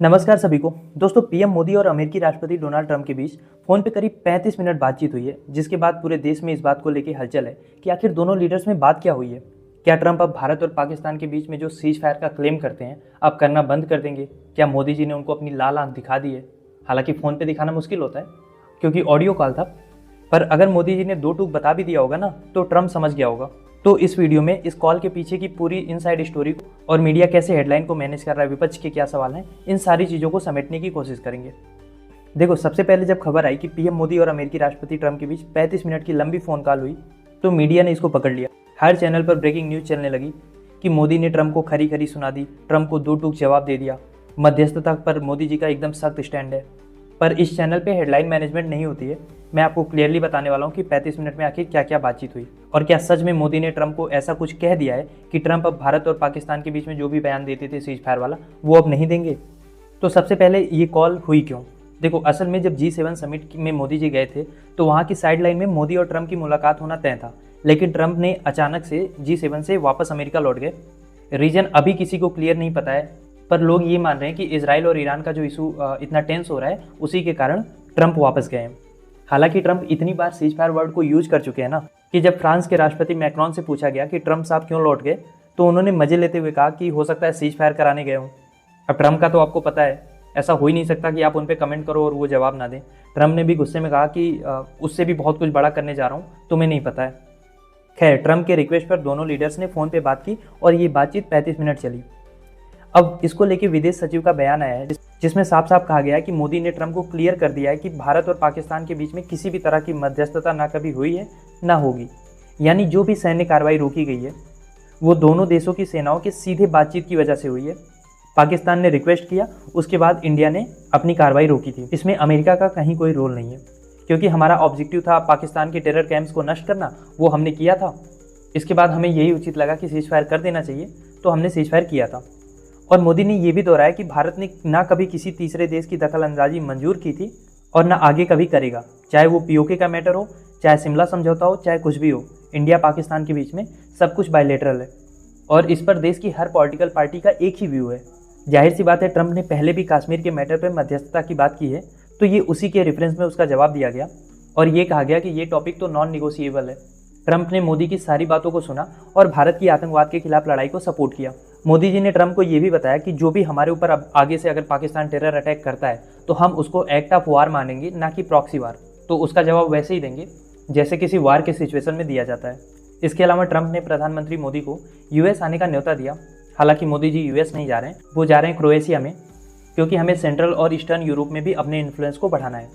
नमस्कार सभी को। दोस्तों, पीएम मोदी और अमेरिकी राष्ट्रपति डोनाल्ड ट्रंप के बीच फोन पे करीब 35 मिनट बातचीत हुई है, जिसके बाद पूरे देश में इस बात को लेकर हलचल है कि आखिर दोनों लीडर्स में बात क्या हुई है। क्या ट्रंप अब भारत और पाकिस्तान के बीच में जो सीज फायर का क्लेम करते हैं अब करना बंद कर देंगे? क्या मोदी जी ने उनको अपनी लाल आंख दिखा दी है? हालांकि फ़ोन पे दिखाना मुश्किल होता है क्योंकि ऑडियो कॉल था, पर अगर मोदी जी ने दो टूक बता भी दिया होगा ना तो ट्रंप समझ गया होगा। तो इस वीडियो में इस कॉल के पीछे की पूरी इनसाइड स्टोरी और मीडिया कैसे हेडलाइन को मैनेज कर रहा है, विपक्ष के क्या सवाल हैं, इन सारी चीज़ों को समेटने की कोशिश करेंगे। देखो, सबसे पहले जब खबर आई कि पीएम मोदी और अमेरिकी राष्ट्रपति ट्रंप के बीच 35 मिनट की लंबी फ़ोन कॉल हुई तो मीडिया ने इसको पकड़ लिया। हर चैनल पर ब्रेकिंग न्यूज़ चलने लगी कि मोदी ने ट्रंप को खरी खरी सुना दी, ट्रंप को दो टूक जवाब दे दिया। मध्यस्थता पर मोदी जी का एकदम सख्त स्टैंड है। पर इस चैनल पे हेडलाइन मैनेजमेंट नहीं होती है। मैं आपको क्लियरली बताने वाला हूँ कि 35 मिनट में आखिर क्या क्या बातचीत हुई और क्या सच में मोदी ने ट्रंप को ऐसा कुछ कह दिया है कि ट्रंप अब भारत और पाकिस्तान के बीच में जो भी बयान देते थे सीज फायर वाला, वो अब नहीं देंगे। तो सबसे पहले ये कॉल हुई क्यों? देखो, असल में जब G7 समिट में मोदी जी गए थे तो वहाँ की साइडलाइन में मोदी और ट्रंप की मुलाकात होना तय था, लेकिन ट्रंप ने अचानक से G7 से वापस अमेरिका लौट गए। रीजन अभी किसी को क्लियर नहीं पता है, पर लोग ये मान रहे हैं कि इजराइल और ईरान का जो इशू इतना टेंस हो रहा है उसी के कारण ट्रंप वापस गए हैं। हालांकि ट्रंप इतनी बार सीज फायर वर्ड को यूज कर चुके हैं ना कि जब फ्रांस के राष्ट्रपति मैक्रोन से पूछा गया कि ट्रंप साहब क्यों लौट गए तो उन्होंने मजे लेते हुए कहा कि हो सकता है सीज फायर कराने गए हूँ। अब ट्रंप का तो आपको पता है, ऐसा हो ही नहीं सकता कि आप उन पर कमेंट करो और वो जवाब ना दें। ट्रंप ने भी गुस्से में कहा कि उससे भी बहुत कुछ बड़ा करने जा रहा हूँ, तुम्हें नहीं पता है। खैर, ट्रंप के रिक्वेस्ट पर दोनों लीडर्स ने फ़ोन पर बात की और ये बातचीत 35 मिनट चली। अब इसको लेके विदेश सचिव का बयान आया है जिसमें साफ साफ कहा गया है कि मोदी ने ट्रंप को क्लियर कर दिया है कि भारत और पाकिस्तान के बीच में किसी भी तरह की मध्यस्थता ना कभी हुई है ना होगी। यानी जो भी सैन्य कार्रवाई रोकी गई है वो दोनों देशों की सेनाओं के सीधे बातचीत की वजह से हुई है। पाकिस्तान ने रिक्वेस्ट किया, उसके बाद इंडिया ने अपनी कार्रवाई रोकी थी। इसमें अमेरिका का कहीं कोई रोल नहीं है क्योंकि हमारा ऑब्जेक्टिव था पाकिस्तान के टेरर कैंप्स को नष्ट करना, वो हमने किया था। इसके बाद हमें यही उचित लगा कि सीज फायर कर देना चाहिए, तो हमने सीज फायर किया था। और मोदी ने यह भी दोहराया कि भारत ने ना कभी किसी तीसरे देश की दखल अंदाजी मंजूर की थी और ना आगे कभी करेगा, चाहे वो पीओके का मैटर हो, चाहे शिमला समझौता हो, चाहे कुछ भी हो। इंडिया पाकिस्तान के बीच में सब कुछ बायलैटरल है और इस पर देश की हर पॉलिटिकल पार्टी का एक ही व्यू है। जाहिर सी बात है, ट्रंप ने पहले भी कश्मीर के मैटर पर मध्यस्थता की बात की है, तो ये उसी के रेफरेंस में उसका जवाब दिया गया और ये कहा गया कि ये टॉपिक तो नॉन निगोशिएबल है। ट्रंप ने मोदी की सारी बातों को सुना और भारत की आतंकवाद के खिलाफ लड़ाई को सपोर्ट किया। मोदी जी ने ट्रंप को यह भी बताया कि जो भी हमारे ऊपर अब आगे से अगर पाकिस्तान टेरर अटैक करता है तो हम उसको एक्ट ऑफ वार मानेंगे, ना कि प्रॉक्सी वार। तो उसका जवाब वैसे ही देंगे जैसे किसी वार के सिचुएशन में दिया जाता है। इसके अलावा ट्रंप ने प्रधानमंत्री मोदी को यूएस आने का न्योता दिया। हालांकि मोदी जी यूएस नहीं जा रहे हैं, वो जा रहे हैं क्रोएशिया में, क्योंकि हमें सेंट्रल और ईस्टर्न यूरोप में भी अपने इन्फ्लुएंस को बढ़ाना है।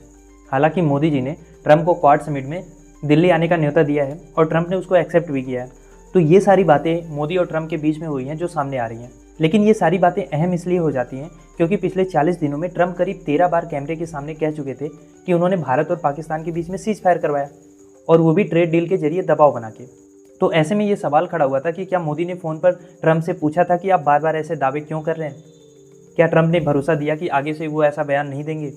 हालांकि मोदी जी ने ट्रंप को क्वाड समिट में दिल्ली आने का न्योता दिया है और ट्रंप ने उसको एक्सेप्ट भी किया है। तो ये सारी बातें मोदी और ट्रंप के बीच में हुई हैं जो सामने आ रही हैं। लेकिन ये सारी बातें अहम इसलिए हो जाती हैं क्योंकि पिछले 40 दिनों में ट्रंप करीब 13 बार कैमरे के सामने कह चुके थे कि उन्होंने भारत और पाकिस्तान के बीच में सीज फायर करवाया, और वो भी ट्रेड डील के जरिए दबाव बना के। तो ऐसे में ये सवाल खड़ा हुआ था कि क्या मोदी ने फ़ोन पर ट्रंप से पूछा था कि आप बार बार ऐसे दावे क्यों कर रहे हैं? क्या ट्रंप ने भरोसा दिया कि आगे से वो ऐसा बयान नहीं देंगे?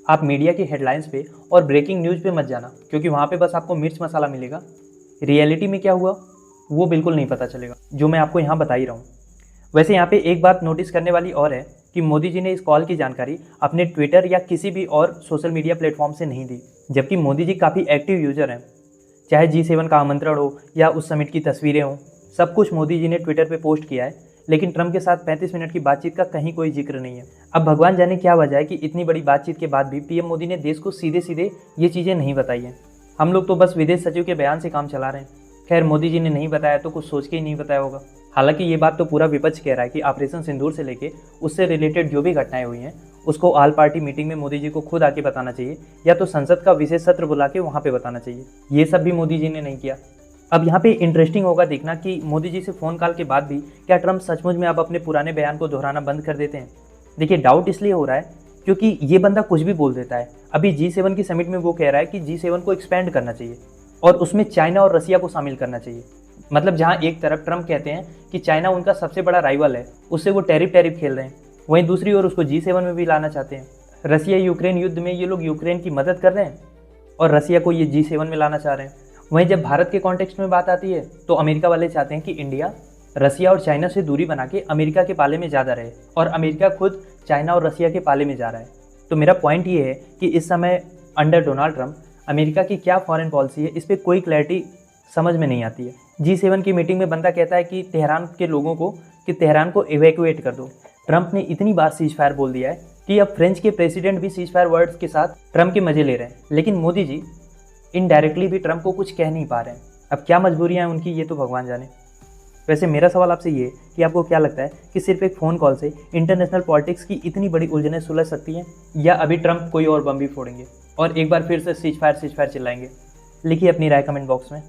आप मीडिया की हेडलाइंस पे और ब्रेकिंग न्यूज़ पे मत जाना, क्योंकि वहाँ पे बस आपको मिर्च मसाला मिलेगा। रियलिटी में क्या हुआ वो बिल्कुल नहीं पता चलेगा, जो मैं आपको यहाँ बता ही रहा हूँ। वैसे यहाँ पे एक बात नोटिस करने वाली और है कि मोदी जी ने इस कॉल की जानकारी अपने ट्विटर या किसी भी और सोशल मीडिया प्लेटफॉर्म से नहीं दी, जबकि मोदी जी काफ़ी एक्टिव यूजर हैं। चाहे G7 का आमंत्रण हो या उस समिट की तस्वीरें हों, सब कुछ मोदी जी ने ट्विटर पर पोस्ट किया है, लेकिन ट्रंप के साथ 35 मिनट की बातचीत का कहीं कोई जिक्र नहीं है। अब भगवान जाने क्या वजह है कि इतनी बड़ी बातचीत के बाद भी पीएम मोदी ने देश को सीधे सीधे ये चीज़ें नहीं बताई हैं। हम लोग तो बस विदेश सचिव के बयान से काम चला रहे हैं। खैर, मोदी जी ने नहीं बताया तो कुछ सोच के ही नहीं बताया होगा। हालांकि ये बात तो पूरा विपक्ष कह रहा है कि ऑपरेशन सिंदूर से लेके उससे रिलेटेड जो भी घटनाएं हुई हैं उसको ऑल पार्टी मीटिंग में मोदी जी को खुद आके बताना चाहिए, या तो संसद का विशेष सत्र बुला के वहाँ पे बताना चाहिए। ये सब भी मोदी जी ने नहीं किया। अब यहाँ पे इंटरेस्टिंग होगा देखना कि मोदी जी से फ़ोन कॉल के बाद भी क्या ट्रंप सचमुच में अब अपने पुराने बयान को दोहराना बंद कर देते हैं। देखिए, डाउट इसलिए हो रहा है क्योंकि ये बंदा कुछ भी बोल देता है। अभी G7 की समिट में वो कह रहा है कि G7 को एक्सपेंड करना चाहिए और उसमें चाइना और रसिया को शामिल करना चाहिए। मतलब जहाँ एक तरफ ट्रंप कहते हैं कि चाइना उनका सबसे बड़ा राइवल है, उससे वो टैरिफ खेल रहे हैं, वहीं दूसरी ओर उसको G7 में भी लाना चाहते हैं। रसिया यूक्रेन युद्ध में ये लोग यूक्रेन की मदद कर रहे हैं और रसिया को ये G7 में लाना चाह रहे हैं। वहीं जब भारत के कॉन्टेक्स्ट में बात आती है तो अमेरिका वाले चाहते हैं कि इंडिया रसिया और चाइना से दूरी बना के अमेरिका के पाले में ज़्यादा रहे और अमेरिका खुद चाइना और रसिया के पाले में जा रहा है। तो मेरा पॉइंट ये है कि इस समय अंडर डोनाल्ड ट्रंप अमेरिका की क्या फॉरेन पॉलिसी है, इस पर कोई क्लैरिटी समझ में नहीं आती है। G7 की मीटिंग में बंदा कहता है कि तेहरान के लोगों को तेहरान को इवैक्यूएट कर दो। ट्रंप ने इतनी बार सीज फायर बोल दिया है कि अब फ्रेंच के प्रेसिडेंट भी सीज फायर वर्ड्स के साथ ट्रंप के मजे ले रहे हैं, लेकिन मोदी जी इनडायरेक्टली भी ट्रंप को कुछ कह नहीं पा रहे हैं। अब क्या मजबूरियां हैं उनकी, ये तो भगवान जाने। वैसे मेरा सवाल आपसे ये कि आपको क्या लगता है कि सिर्फ एक फ़ोन कॉल से इंटरनेशनल पॉलिटिक्स की इतनी बड़ी उलझनें सुलझ सकती हैं, या अभी ट्रंप कोई और बम भी फोड़ेंगे और एक बार फिर से सीज फायर चिल्लाएंगे? लिखिए अपनी राय कमेंट बॉक्स में।